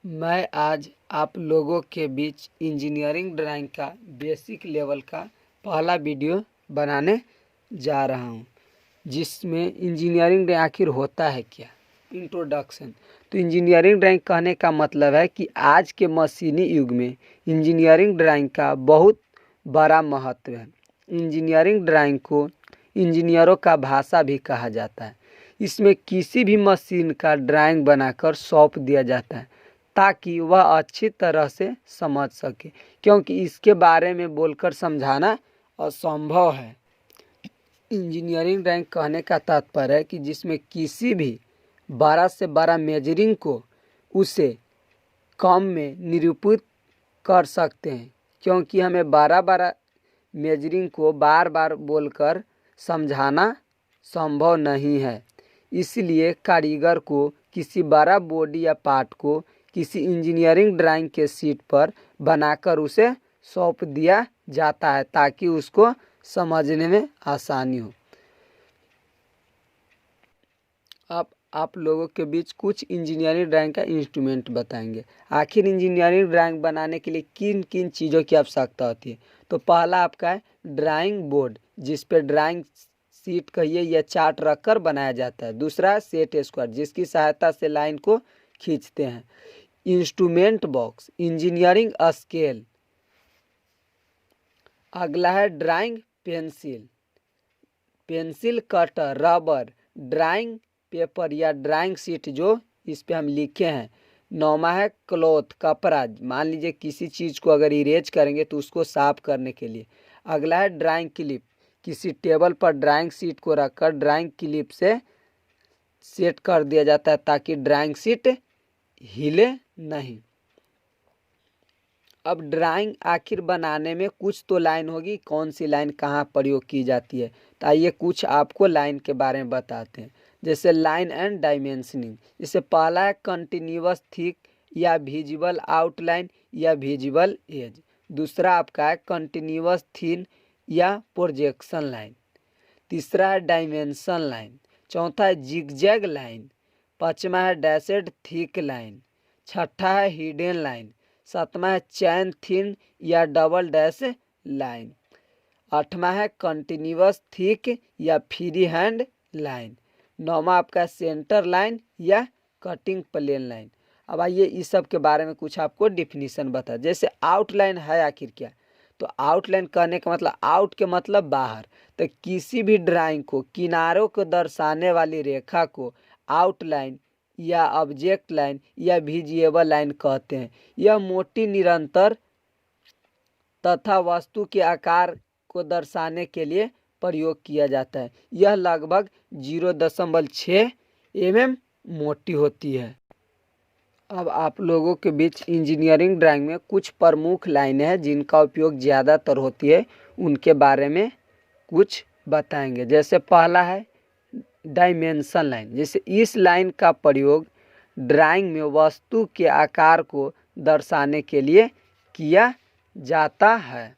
मैं आज आप लोगों के बीच इंजीनियरिंग ड्राइंग का बेसिक लेवल का पहला वीडियो बनाने जा रहा हूं, जिसमें इंजीनियरिंग ड्राइंग आखिर होता है क्या, इंट्रोडक्शन। तो इंजीनियरिंग ड्राइंग कहने का मतलब है कि आज के मशीनी युग में इंजीनियरिंग ड्राइंग का बहुत बड़ा महत्व है। इंजीनियरिंग ड्राइंग को इंजीनियरों का भाषा भी कहा जाता है। इसमें किसी भी मशीन का ड्राइंग बनाकर सौंप दिया जाता है ताकि वह अच्छी तरह से समझ सके, क्योंकि इसके बारे में बोलकर समझाना असंभव है। इंजीनियरिंग ड्राइंग कहने का तात्पर्य है कि जिसमें किसी भी बड़ा से बड़ा मेजरिंग को उसे कम में निरूपित कर सकते हैं, क्योंकि हमें बड़ा मेजरिंग को बार बार बोलकर समझाना संभव नहीं है। इसलिए कारीगर को किसी बड़ा बॉडी या पार्ट को किसी इंजीनियरिंग ड्राइंग के शीट पर बनाकर उसे सौंप दिया जाता है ताकि उसको समझने में आसानी हो। अब आप लोगों के बीच कुछ इंजीनियरिंग ड्राइंग का इंस्ट्रूमेंट बताएंगे। आखिर इंजीनियरिंग ड्राइंग बनाने के लिए किन किन चीज़ों की आवश्यकता होती है। तो पहला आपका है ड्राइंग बोर्ड, जिस पे ड्राइंग शीट कहिए या चार्ट रखकर बनाया जाता है। दूसरा है सेट स्क्वायर, जिसकी सहायता से लाइन को खींचते हैं। Instrument box, engineering scale. अगला है drawing pencil, pencil cutter, rubber, drawing paper या ड्राइंग शीट जो इस पे हम लिखे हैं। नौमा है क्लॉथ, कपड़ा, मान लीजिए किसी चीज़ को अगर इरेज करेंगे तो उसको साफ करने के लिए। अगला है ड्राइंग क्लिप, किसी टेबल पर ड्राइंग शीट को रखकर ड्राइंग क्लिप से सेट कर दिया जाता है ताकि ड्राइंग शीट हिले नहीं। अब ड्राइंग आखिर बनाने में कुछ तो लाइन होगी, कौन सी लाइन कहाँ प्रयोग की जाती है। तो आइए कुछ आपको लाइन के बारे में बताते हैं। जैसे लाइन एंड डायमेंशनिंग, जैसे पहला है कंटिन्यूअस थिक या विजिबल आउटलाइन या विजिबल एज। दूसरा आपका है कंटिन्यूअस थिन या प्रोजेक्शन लाइन। तीसरा है डायमेंशन लाइन। चौथा है जिगजैग लाइन। पांचवा है डैशेड थिक लाइन। छठा है हिडन लाइन। सातवां है चैन थिन या डबल डैश लाइन। आठवां है कंटिन्यूअस थिक या फ्री हैंड लाइन। नौवां आपका सेंटर लाइन या कटिंग प्लेन लाइन। अब आइए इस सब के बारे में कुछ आपको डिफिनीशन बता। जैसे आउटलाइन है आखिर क्या, तो आउटलाइन कहने का मतलब आउट के मतलब बाहर। तो किसी भी ड्राइंग को किनारों को दर्शाने वाली रेखा को आउटलाइन या ऑब्जेक्ट लाइन या विजिबल लाइन कहते हैं। यह मोटी निरंतर तथा वस्तु के आकार को दर्शाने के लिए प्रयोग किया जाता है। यह लगभग 0.6 mm मोटी होती है। अब आप लोगों के बीच इंजीनियरिंग ड्राइंग में कुछ प्रमुख लाइनें हैं जिनका उपयोग ज़्यादातर होती है, उनके बारे में कुछ बताएंगे। जैसे पहला है डायमेंशन लाइन, जैसे इस लाइन का प्रयोग ड्राइंग में वस्तु के आकार को दर्शाने के लिए किया जाता है।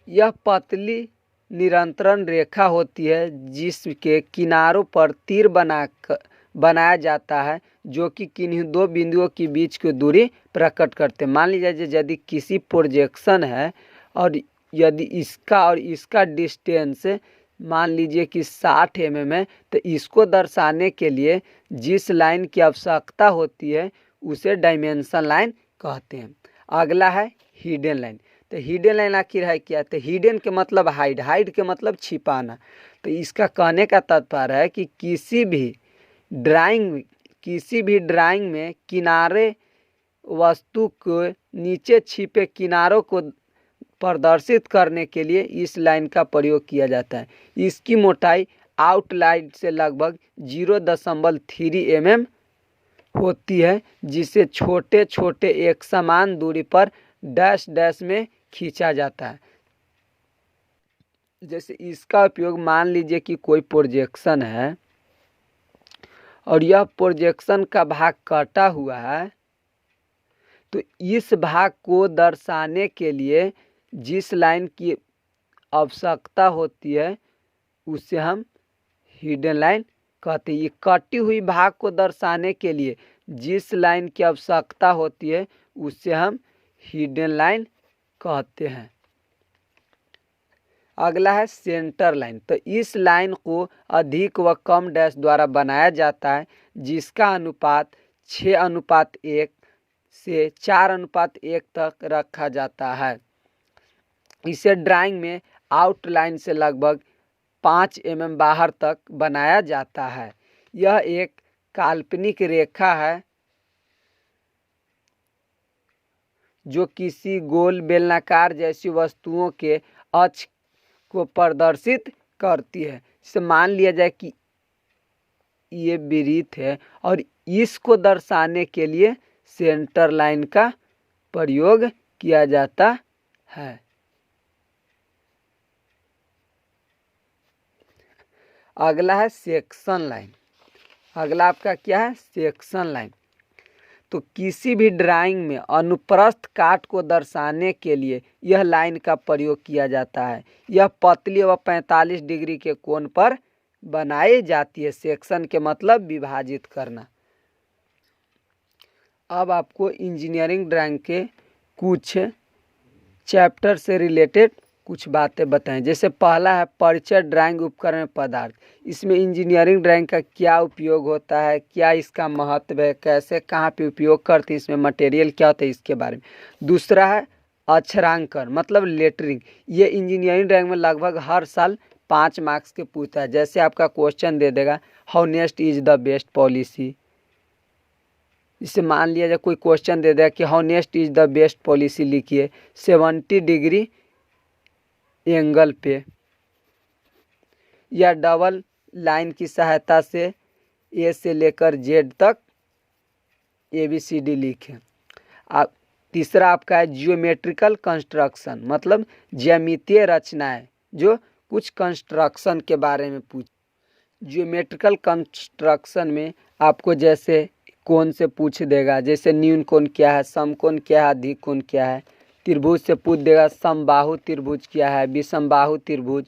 यह पतली निरंतर रेखा होती है जिसके किनारों पर तीर बनाया जाता है, जो कि किन्हीं दो बिंदुओं के बीच की दूरी प्रकट करते हैं। मान लीजिए यदि किसी प्रोजेक्शन है और यदि इसका और इसका डिस्टेंस मान लीजिए कि 60 mm है, तो इसको दर्शाने के लिए जिस लाइन की आवश्यकता होती है उसे डायमेंशन लाइन कहते हैं। अगला है हिडन लाइन। तो हिडन लाइन आखिर है क्या, तो हिडन के मतलब हाइड, हाइड के मतलब छिपाना। तो इसका कहने का तात्पर्य है कि किसी भी ड्राइंग में किनारे वस्तु को नीचे छिपे किनारों को प्रदर्शित करने के लिए इस लाइन का प्रयोग किया जाता है। इसकी मोटाई आउटलाइन से लगभग 0.3 mm होती है, जिसे छोटे छोटे एक समान दूरी पर डैश डैश में खींचा जाता है। जैसे इसका उपयोग मान लीजिए कि कोई प्रोजेक्शन है और यह प्रोजेक्शन का भाग कटा हुआ है, तो इस भाग को दर्शाने के लिए जिस लाइन की आवश्यकता होती है उसे हम हिडन लाइन कहते हैं। ये कटी हुई भाग को दर्शाने के लिए जिस लाइन की आवश्यकता होती है उससे हम हिडन लाइन कहते हैं। अगला है सेंटर लाइन। तो इस लाइन को अधिक व कम डैश द्वारा बनाया जाता है जिसका अनुपात 6:1 से 4:1 तक रखा जाता है। इसे ड्राइंग में आउटलाइन से लगभग 5 mm बाहर तक बनाया जाता है। यह एक काल्पनिक रेखा है जो किसी गोल बेलनाकार जैसी वस्तुओं के अक्ष को प्रदर्शित करती है। इसे मान लिया जाए कि ये वृत्त है और इसको दर्शाने के लिए सेंटर लाइन का प्रयोग किया जाता है। अगला है सेक्शन लाइन। अगला आपका क्या है? Section line. तो किसी भी ड्राइंग में अनुप्रस्थ काट को दर्शाने के लिए यह लाइन का प्रयोग किया जाता है। यह पतली व 45 डिग्री के कोण पर बनाई जाती है। सेक्शन के मतलब विभाजित करना। अब आपको इंजीनियरिंग ड्राइंग के कुछ चैप्टर से रिलेटेड कुछ बातें बताएं। जैसे पहला है परिचय ड्राइंग उपकरण पदार्थ। इसमें इंजीनियरिंग ड्राइंग का क्या उपयोग होता है, क्या इसका महत्व है, कैसे कहाँ पे उपयोग करते हैं, इसमें मटेरियल क्या होता है, इसके बारे में। दूसरा है अक्षरांकन मतलब लेटरिंग। ये इंजीनियरिंग ड्राइंग में लगभग हर साल 5 मार्क्स के पूछता है। जैसे आपका क्वेश्चन दे देगा honest is the best policy. इसे मान लिया जाए कोई क्वेश्चन दे देगा कि honest is the best policy लिखिए 70 डिग्री एंगल पे, या डबल लाइन की सहायता से ए से लेकर जेड तक ABCD लिखें। आप तीसरा आपका है जियोमेट्रिकल कंस्ट्रक्शन मतलब ज्यामितीय रचनाएं, जो कुछ कंस्ट्रक्शन के बारे में पूछ। जियोमेट्रिकल कंस्ट्रक्शन में आपको जैसे कोण से पूछ देगा, जैसे न्यून कोण क्या है, समकोण क्या है, अधिक कोण क्या है। त्रिभुज से पूछ देगा समबाहु त्रिभुज क्या है, विषमबाहु त्रिभुज,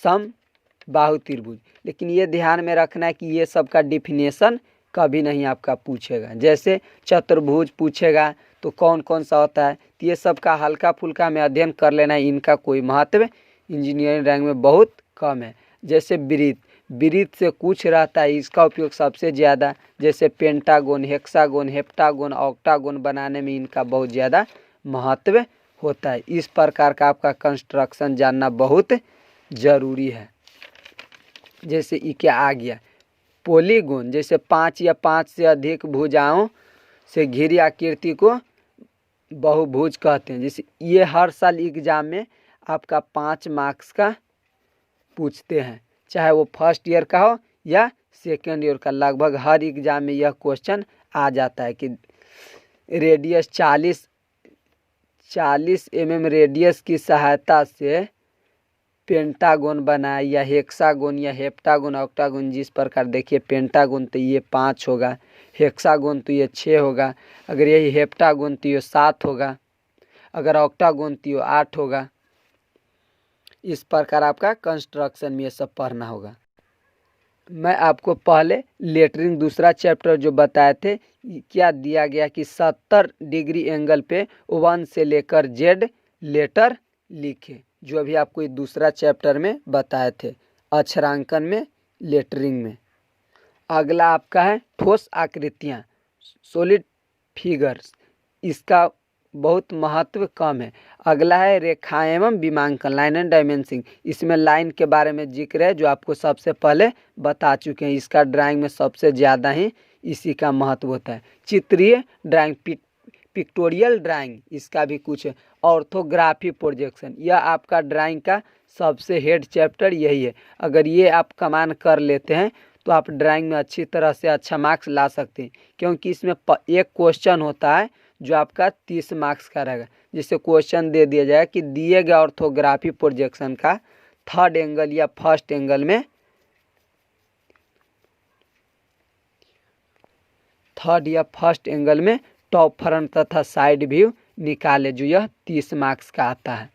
समबाहु त्रिभुज। लेकिन ये ध्यान में रखना है कि ये सब का डिफिनेशन कभी नहीं आपका पूछेगा। जैसे चतुर्भुज पूछेगा तो कौन कौन सा होता है, तो ये सब का हल्का फुल्का में अध्ययन कर लेना है। इनका कोई महत्व इंजीनियरिंग ड्राइंग में बहुत कम है। जैसे वृत्त से कुछ रहता है, इसका उपयोग सबसे ज़्यादा, जैसे पेंटागोन, हेक्सागोन, हेप्टागोन, ऑक्टागोन बनाने में इनका बहुत ज़्यादा महत्व होता है। इस प्रकार का आपका कंस्ट्रक्शन जानना बहुत ज़रूरी है। जैसे ये क्या आ गया पॉलीगोन, जैसे 5 या 5 से अधिक भुजाओं से घिरी आकृति को बहुभुज कहते हैं। जैसे ये हर साल एग्जाम में आपका 5 मार्क्स का पूछते हैं, चाहे वो फर्स्ट ईयर का हो या सेकेंड ईयर का। लगभग हर एग्जाम में यह क्वेश्चन आ जाता है कि रेडियस 40 mm रेडियस की सहायता से पेंटागोन बनाए, या हेक्सागोन या हेप्टागोन, ऑक्टागोन। जिस प्रकार देखिए पेंटागोन तो ये 5 होगा, हेक्सागोन तो ये 6 होगा, अगर यही हेप्टागोन तो ये 7 होगा, अगर ऑक्टागोन तो ये 8 होगा। इस प्रकार आपका कंस्ट्रक्शन में ये सब पढ़ना होगा। मैं आपको पहले लेटरिंग दूसरा चैप्टर जो बताए थे, क्या दिया गया कि 70 डिग्री एंगल पे 1 से लेकर जेड लेटर लिखे, जो अभी आपको ये दूसरा चैप्टर में बताए थे अक्षरांकन में, लेटरिंग में। अगला आपका है ठोस आकृतियाँ, सॉलिड फिगर्स। इसका बहुत महत्व कम है। अगला है रेखाएं एवं विमांकन, लाइन एंड डायमेंशनिंग। इसमें लाइन के बारे में जिक्र है जो आपको सबसे पहले बता चुके हैं। इसका ड्राइंग में सबसे ज़्यादा ही इसी का महत्व होता है। चित्रीय ड्राइंग, पिक्टोरियल ड्राइंग, इसका भी कुछ है। ऑर्थोग्राफी प्रोजेक्शन, यह आपका ड्राइंग का सबसे हेड चैप्टर यही है। अगर ये आप कमान कर लेते हैं तो आप ड्राइंग में अच्छी तरह से अच्छा मार्क्स ला सकते हैं, क्योंकि इसमें एक क्वेश्चन होता है जो आपका 30 मार्क्स का रहेगा। जिससे क्वेश्चन दे दिया जाए कि दिए गए ऑर्थोग्राफी प्रोजेक्शन का थर्ड एंगल या फर्स्ट एंगल में, थर्ड या फर्स्ट एंगल में टॉप फ्रंट तथा साइड व्यू निकाले, जो यह 30 मार्क्स का आता है।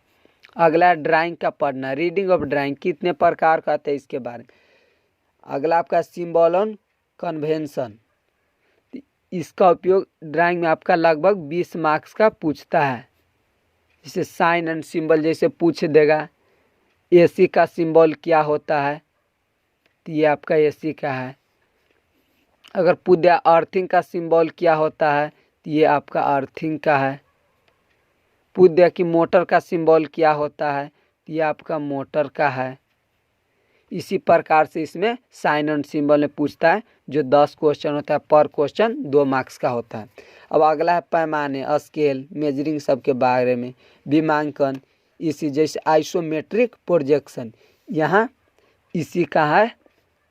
अगला ड्राइंग का पढ़ना, रीडिंग ऑफ ड्राइंग कितने प्रकार का आता है इसके बारे में। अगला आपका सिंबल ऑन कन्वेंशन, इसका उपयोग ड्राइंग में आपका लगभग 20 मार्क्स का पूछता है। जैसे साइन एंड सिंबल जैसे पूछ देगा, एसी का सिंबल क्या होता है, तो ये आपका एसी का है। अगर पूछ दिया अर्थिंग का सिंबल क्या होता है, तो ये आपका अर्थिंग का है। पूछ दिया कि मोटर का सिंबल क्या होता है, तो ये आपका मोटर का है। इसी प्रकार से इसमें साइन एंड सिंबल में पूछता है, जो 10 क्वेश्चन होता है, पर क्वेश्चन 2 मार्क्स का होता है। अब अगला है पैमाने, स्केल, मेजरिंग सब के बारे में, विमांकन, इसी जैसे आइसोमेट्रिक प्रोजेक्शन, यहाँ इसी का है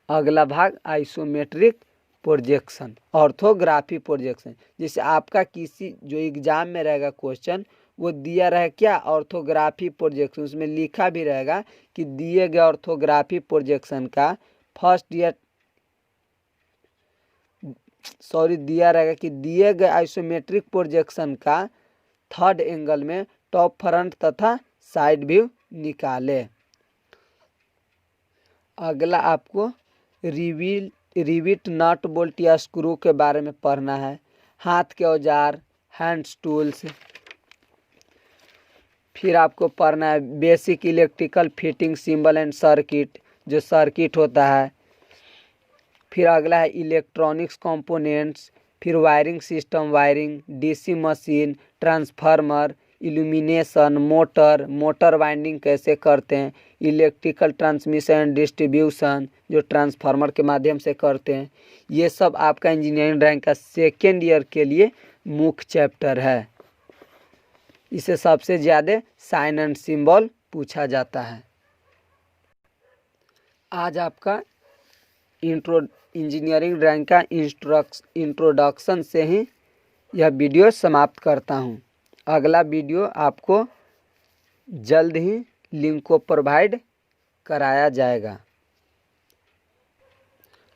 अगला भाग आइसोमेट्रिक प्रोजेक्शन, ऑर्थोग्राफी प्रोजेक्शन। जैसे आपका किसी जो एग्जाम में रहेगा क्वेश्चन, वो दिया रहे क्या, ऑर्थोग्राफी प्रोजेक्शन, उसमें लिखा भी रहेगा कि दिए गए ऑर्थोग्राफी प्रोजेक्शन का दिया रहेगा कि दिए गए आइसोमेट्रिक प्रोजेक्शन का थर्ड एंगल में टॉप, फ्रंट तथा साइड व्यू निकाले। अगला आपको रिविट, नट बोल्ट या स्क्रू के बारे में पढ़ना है। हाथ के औजार, हैंड्स टूल्स। फिर आपको पढ़ना है basic electrical fitting, symbol and circuit, जो सर्किट होता है। फिर अगला है इलेक्ट्रॉनिक्स कंपोनेंट्स, फिर wiring system, wiring, DC machine, transformer, illumination, motor winding कैसे करते हैं, इलेक्ट्रिकल ट्रांसमिशन एंड डिस्ट्रीब्यूशन, जो ट्रांसफार्मर के माध्यम से करते हैं। ये सब आपका इंजीनियरिंग ड्राइंग का सेकेंड ईयर के लिए मुख्य चैप्टर है। इसे सबसे ज़्यादा साइन एंड सिंबल पूछा जाता है। आज आपका इंजीनियरिंग ड्राइंग का इंट्रोडक्शन से ही यह वीडियो समाप्त करता हूँ। अगला वीडियो आपको जल्द ही लिंक को प्रोवाइड कराया जाएगा।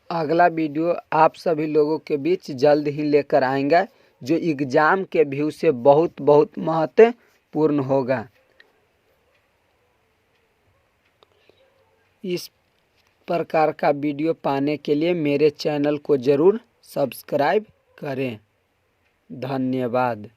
अगला वीडियो आप सभी लोगों के बीच जल्द ही लेकर आएंगे, जो एग्ज़ाम के व्यू से बहुत बहुत महत्वपूर्ण होगा। इस प्रकार का वीडियो पाने के लिए मेरे चैनल को ज़रूर सब्सक्राइब करें। धन्यवाद।